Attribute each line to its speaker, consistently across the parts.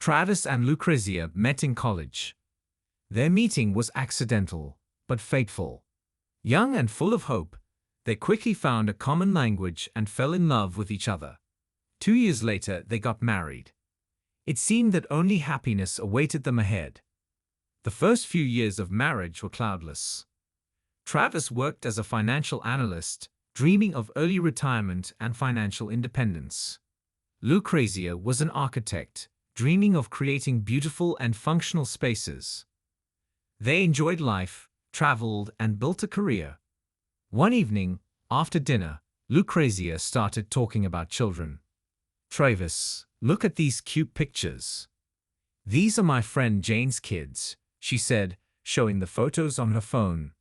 Speaker 1: Travis and Lucrezia met in college. Their meeting was accidental, but fateful. Young and full of hope, they quickly found a common language and fell in love with each other. 2 years later, they got married. It seemed that only happiness awaited them ahead. The first few years of marriage were cloudless. Travis worked as a financial analyst, dreaming of early retirement and financial independence. Lucrezia was an architect, dreaming of creating beautiful and functional spaces. They enjoyed life, traveled, and built a career. One evening, after dinner, Lucrezia started talking about children. "Travis, look at these cute pictures. These are my friend Jane's kids," she said, showing the photos on her phone.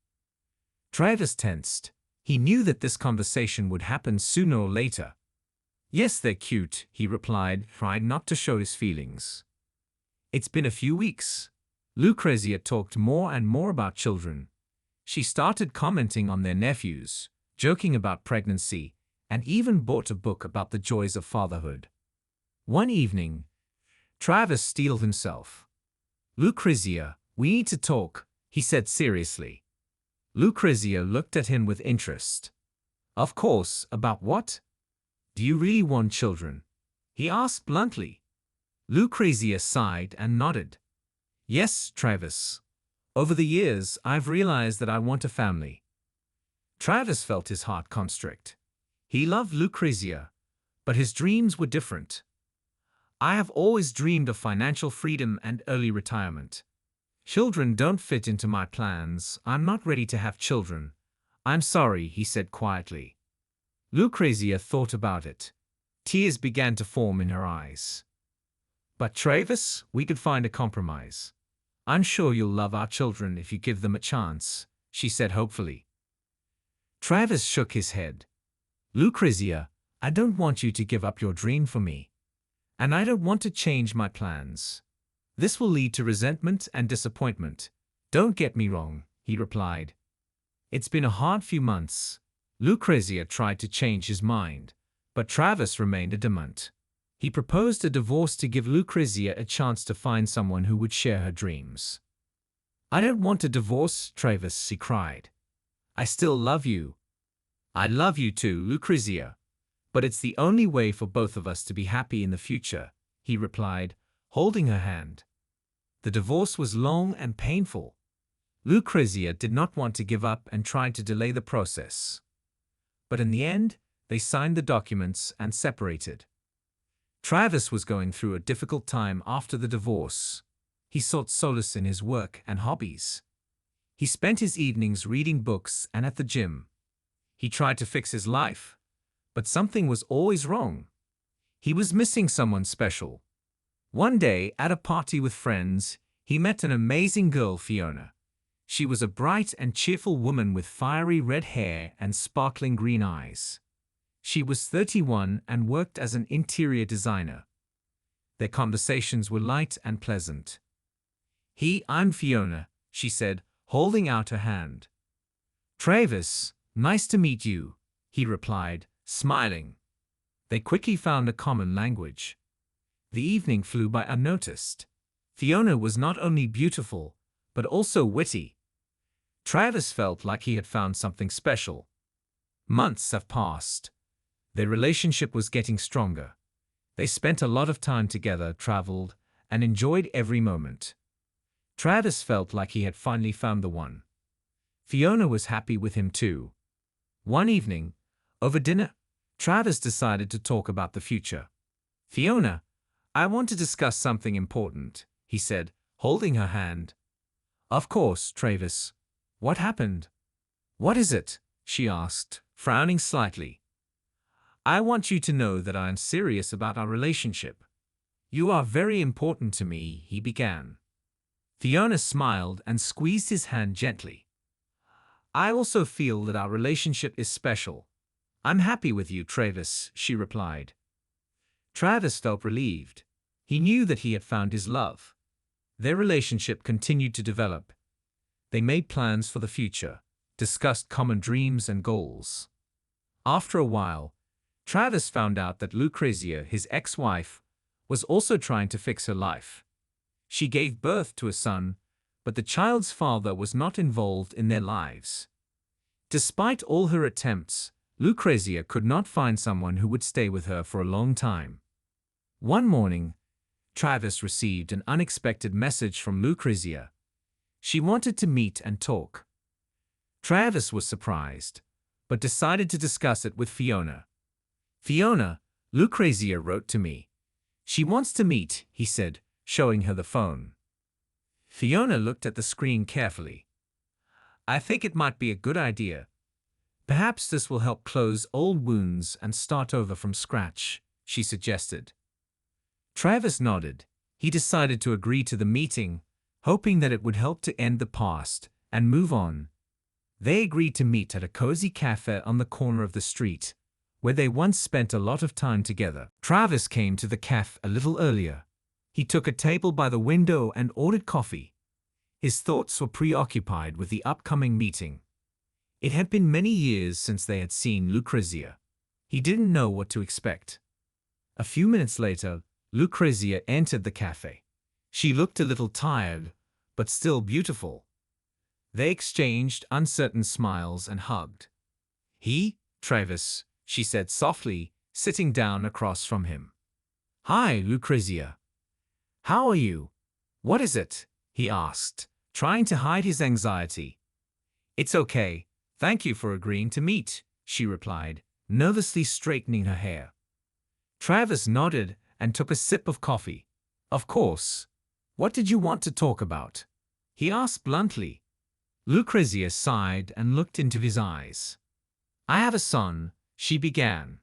Speaker 1: Travis tensed. He knew that this conversation would happen sooner or later. "Yes, they're cute," he replied, trying not to show his feelings. It's been a few weeks. Lucrezia talked more and more about children. She started commenting on their nephews, joking about pregnancy, and even bought a book about the joys of fatherhood. One evening, Travis steeled himself. "Lucrezia, we need to talk," he said seriously. Lucrezia looked at him with interest. "Of course, about what? Do you really want children?" he asked bluntly. Lucrezia sighed and nodded. "Yes, Travis. Over the years, I've realized that I want a family." Travis felt his heart constrict. He loved Lucrezia, but his dreams were different. "I have always dreamed of financial freedom and early retirement. Children don't fit into my plans. I'm not ready to have children." "I'm sorry," he said quietly. Lucrezia thought about it. Tears began to form in her eyes. "But Travis, we could find a compromise. I'm sure you'll love our children if you give them a chance," she said hopefully. Travis shook his head. "Lucrezia, I don't want you to give up your dream for me. And I don't want to change my plans. This will lead to resentment and disappointment. Don't get me wrong," he replied. It's been a hard few months. Lucrezia tried to change his mind, but Travis remained adamant. He proposed a divorce to give Lucrezia a chance to find someone who would share her dreams. "I don't want a divorce, Travis," she cried. "I still love you." "I love you too, Lucrezia. But it's the only way for both of us to be happy in the future," he replied, holding her hand. The divorce was long and painful. Lucrezia did not want to give up and tried to delay the process. But in the end, they signed the documents and separated. Travis was going through a difficult time after the divorce. He sought solace in his work and hobbies. He spent his evenings reading books and at the gym. He tried to fix his life, but something was always wrong. He was missing someone special. One day, at a party with friends, he met an amazing girl, Fiona. She was a bright and cheerful woman with fiery red hair and sparkling green eyes. She was 31 and worked as an interior designer. Their conversations were light and pleasant. "I'm Fiona," she said, holding out her hand. "Travis, nice to meet you," he replied, smiling. They quickly found a common language. The evening flew by unnoticed. Fiona was not only beautiful, but also witty. Travis felt like he had found something special. Months have passed. Their relationship was getting stronger. They spent a lot of time together, traveled, and enjoyed every moment. Travis felt like he had finally found the one. Fiona was happy with him too. One evening, over dinner, Travis decided to talk about the future. "Fiona, I want to discuss something important," he said, holding her hand. "Of course, Travis. What happened?" "What is it?" she asked, frowning slightly. "I want you to know that I am serious about our relationship. You are very important to me," he began. Fiona smiled and squeezed his hand gently. "I also feel that our relationship is special. I'm happy with you, Travis," she replied. Travis felt relieved. He knew that he had found his love. Their relationship continued to develop. They made plans for the future, discussed common dreams and goals. After a while, Travis found out that Lucrezia, his ex-wife, was also trying to fix her life. She gave birth to a son, but the child's father was not involved in their lives. Despite all her attempts, Lucrezia could not find someone who would stay with her for a long time. One morning, Travis received an unexpected message from Lucrezia. She wanted to meet and talk. Travis was surprised, but decided to discuss it with Fiona. "Fiona, Lucrezia wrote to me. She wants to meet," he said, showing her the phone. Fiona looked at the screen carefully. "I think it might be a good idea. Perhaps this will help close old wounds and start over from scratch," she suggested. Travis nodded. He decided to agree to the meeting, hoping that it would help to end the past and move on. They agreed to meet at a cozy cafe on the corner of the street, where they once spent a lot of time together. Travis came to the cafe a little earlier. He took a table by the window and ordered coffee. His thoughts were preoccupied with the upcoming meeting. It had been many years since they had seen Lucrezia. He didn't know what to expect. A few minutes later, Lucrezia entered the cafe. She looked a little tired, but still beautiful. They exchanged uncertain smiles and hugged. "Travis," she said softly, sitting down across from him. "Hi, Lucrezia. How are you?" "What is it?" he asked, trying to hide his anxiety. "It's okay. Thank you for agreeing to meet," she replied, nervously straightening her hair. Travis nodded and took a sip of coffee. "Of course. What did you want to talk about?" he asked bluntly. Lucrezia sighed and looked into his eyes. "I have a son," she began.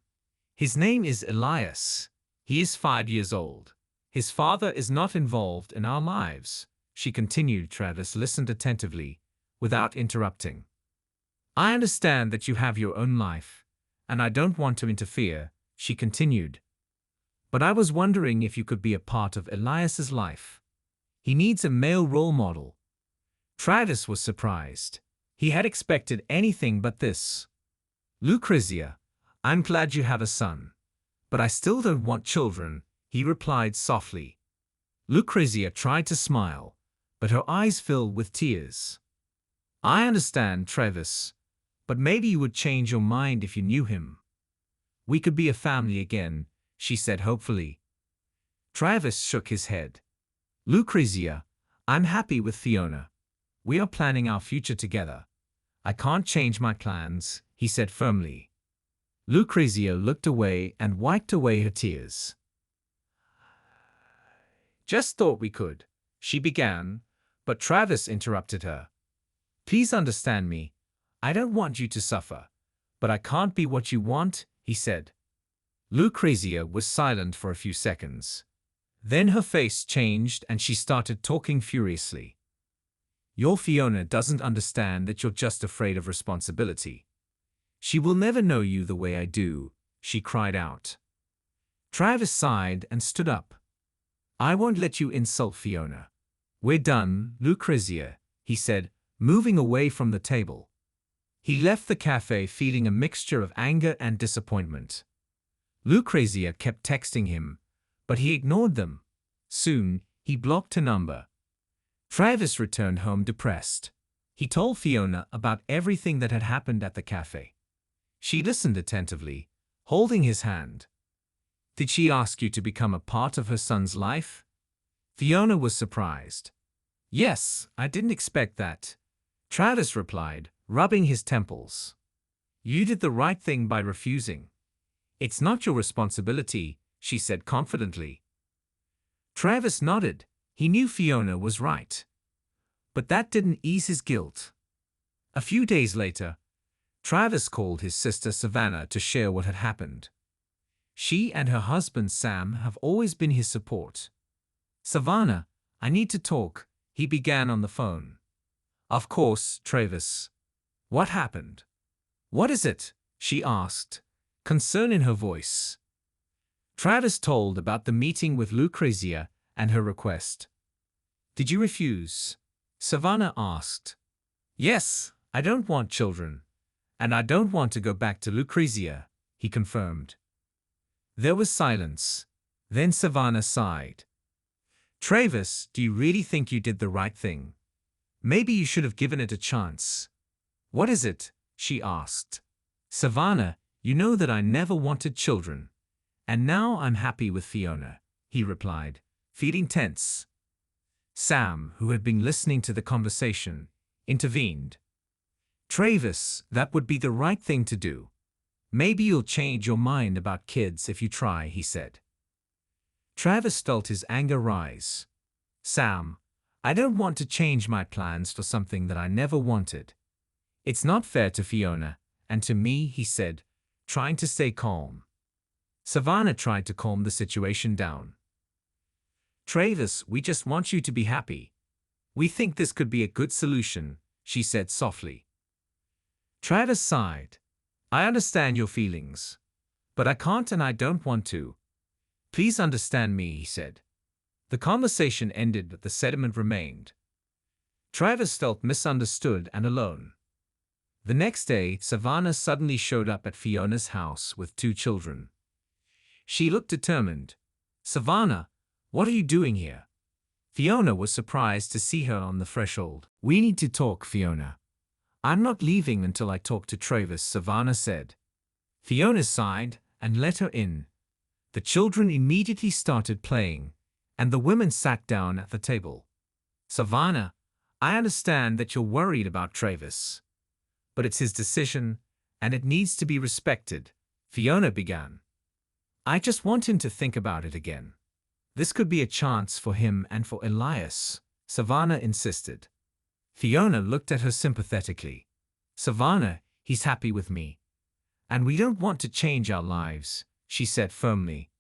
Speaker 1: "His name is Elias. He is 5 years old. His father is not involved in our lives," she continued. Travis listened attentively, without interrupting. "I understand that you have your own life, and I don't want to interfere," she continued. "But I was wondering if you could be a part of Elias's life. He needs a male role model." Travis was surprised. He had expected anything but this. "Lucrezia, I'm glad you have a son, but I still don't want children," he replied softly. Lucrezia tried to smile, but her eyes filled with tears. "I understand, Travis, but maybe you would change your mind if you knew him. We could be a family again," she said hopefully. Travis shook his head. "Lucrezia, I'm happy with Fiona. We are planning our future together. I can't change my plans," he said firmly. Lucrezia looked away and wiped away her tears. "Just thought we could," she began, but Travis interrupted her. "Please understand me. I don't want you to suffer, but I can't be what you want," he said. Lucrezia was silent for a few seconds. Then her face changed and she started talking furiously. "Your Fiona doesn't understand that you're just afraid of responsibility. She will never know you the way I do," she cried out. Travis sighed and stood up. "I won't let you insult Fiona. We're done, Lucrezia," he said, moving away from the table. He left the cafe feeling a mixture of anger and disappointment. Lucrezia kept texting him, but he ignored them. Soon, he blocked her number. Travis returned home depressed. He told Fiona about everything that had happened at the cafe. She listened attentively, holding his hand. "Did she ask you to become a part of her son's life?" Fiona was surprised. "Yes, I didn't expect that," Travis replied, rubbing his temples. "You did the right thing by refusing. It's not your responsibility," she said confidently. Travis nodded. He knew Fiona was right. But that didn't ease his guilt. A few days later, Travis called his sister Savannah to share what had happened. She and her husband Sam have always been his support. "Savannah, I need to talk," he began on the phone. "Of course, Travis. What happened?" "What is it?" she asked, concern in her voice. Travis told about the meeting with Lucrezia and her request. "Did you refuse?" Savannah asked. "Yes, I don't want children, and I don't want to go back to Lucrezia," he confirmed. There was silence. Then Savannah sighed. Travis, do you really think you did the right thing? Maybe you should have given it a chance. What is it? She asked. Savannah, you know that I never wanted children. And now I'm happy with Fiona, he replied, feeling tense. Sam, who had been listening to the conversation, intervened. Travis, that would be the right thing to do. Maybe you'll change your mind about kids if you try, he said. Travis felt his anger rise. Sam, I don't want to change my plans for something that I never wanted. It's not fair to Fiona, and to me, he said, trying to stay calm. Savannah tried to calm the situation down. Travis, we just want you to be happy. We think this could be a good solution, she said softly. Travis sighed. I understand your feelings, but I can't and I don't want to. Please understand me, he said. The conversation ended, but the sentiment remained. Travis felt misunderstood and alone. The next day, Savannah suddenly showed up at Fiona's house with 2 children. She looked determined. Savannah, what are you doing here? Fiona was surprised to see her on the threshold. We need to talk, Fiona. I'm not leaving until I talk to Travis, Savannah said. Fiona sighed and let her in. The children immediately started playing, and the women sat down at the table. Savannah, I understand that you're worried about Travis. But it's his decision, and it needs to be respected, Fiona began. I just want him to think about it again. This could be a chance for him and for Elias, Savannah insisted. Fiona looked at her sympathetically. Savannah, he's happy with me. And we don't want to change our lives, she said firmly.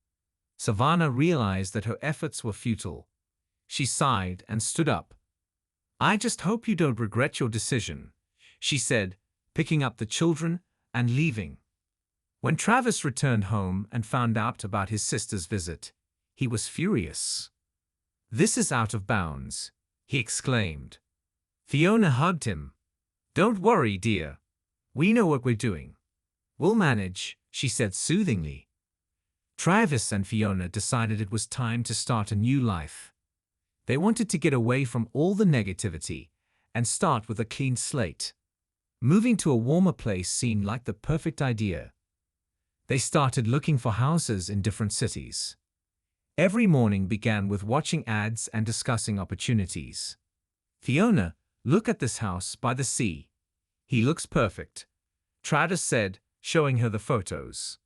Speaker 1: Savannah realized that her efforts were futile. She sighed and stood up. I just hope you don't regret your decision, she said, picking up the children and leaving. When Travis returned home and found out about his sister's visit, he was furious. This is out of bounds, he exclaimed. Fiona hugged him. Don't worry, dear. We know what we're doing. We'll manage, she said soothingly. Travis and Fiona decided it was time to start a new life. They wanted to get away from all the negativity and start with a clean slate. Moving to a warmer place seemed like the perfect idea. They started looking for houses in different cities. Every morning began with watching ads and discussing opportunities. Fiona, look at this house by the sea. He looks perfect, Travis said, showing her the photos.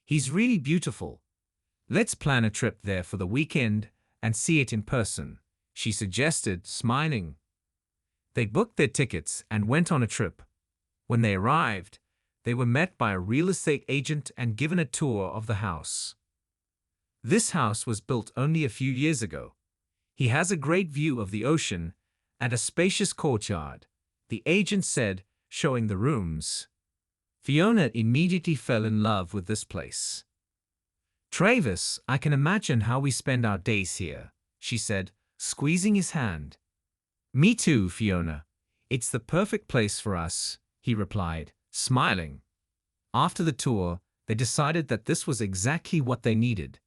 Speaker 1: He's really beautiful. Let's plan a trip there for the weekend and see it in person, she suggested, smiling. They booked their tickets and went on a trip. When they arrived, they were met by a real estate agent and given a tour of the house. This house was built only a few years ago. He has a great view of the ocean and a spacious courtyard, the agent said, showing the rooms. Fiona immediately fell in love with this place. Travis, I can imagine how we spend our days here, she said, squeezing his hand. Me too, Fiona. It's the perfect place for us, he replied, smiling. After the tour, they decided that this was exactly what they needed.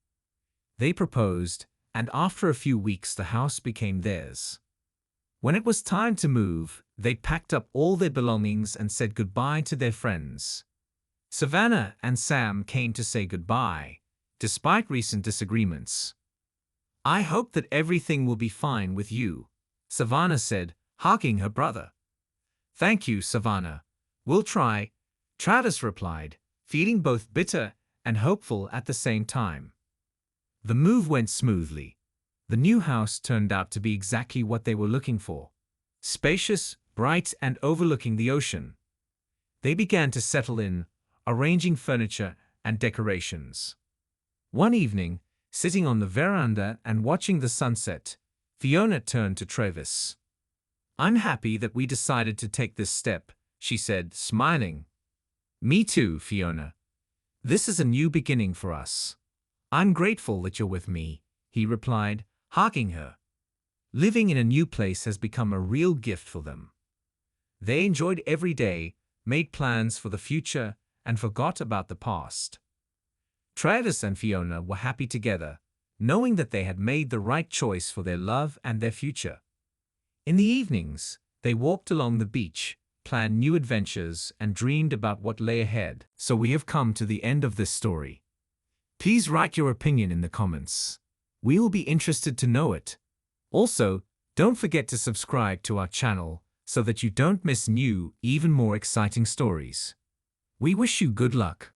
Speaker 1: They proposed, and after a few weeks the house became theirs. When it was time to move, they packed up all their belongings and said goodbye to their friends. Savannah and Sam came to say goodbye, despite recent disagreements. I hope that everything will be fine with you, Savannah said, hugging her brother. Thank you, Savannah. We'll try, Travis replied, feeling both bitter and hopeful at the same time. The move went smoothly. The new house turned out to be exactly what they were looking for. Spacious, bright, and overlooking the ocean. They began to settle in, arranging furniture and decorations. One evening, sitting on the veranda and watching the sunset, Fiona turned to Travis. I'm happy that we decided to take this step, she said, smiling. Me too, Fiona. This is a new beginning for us. I'm grateful that you're with me, he replied, hugging her. Living in a new place has become a real gift for them. They enjoyed every day, made plans for the future, and forgot about the past. Travis and Fiona were happy together, knowing that they had made the right choice for their love and their future. In the evenings, they walked along the beach, planned new adventures, and dreamed about what lay ahead. So we have come to the end of this story. Please write your opinion in the comments. We will be interested to know it. Also, don't forget to subscribe to our channel so that you don't miss new, even more exciting stories. We wish you good luck.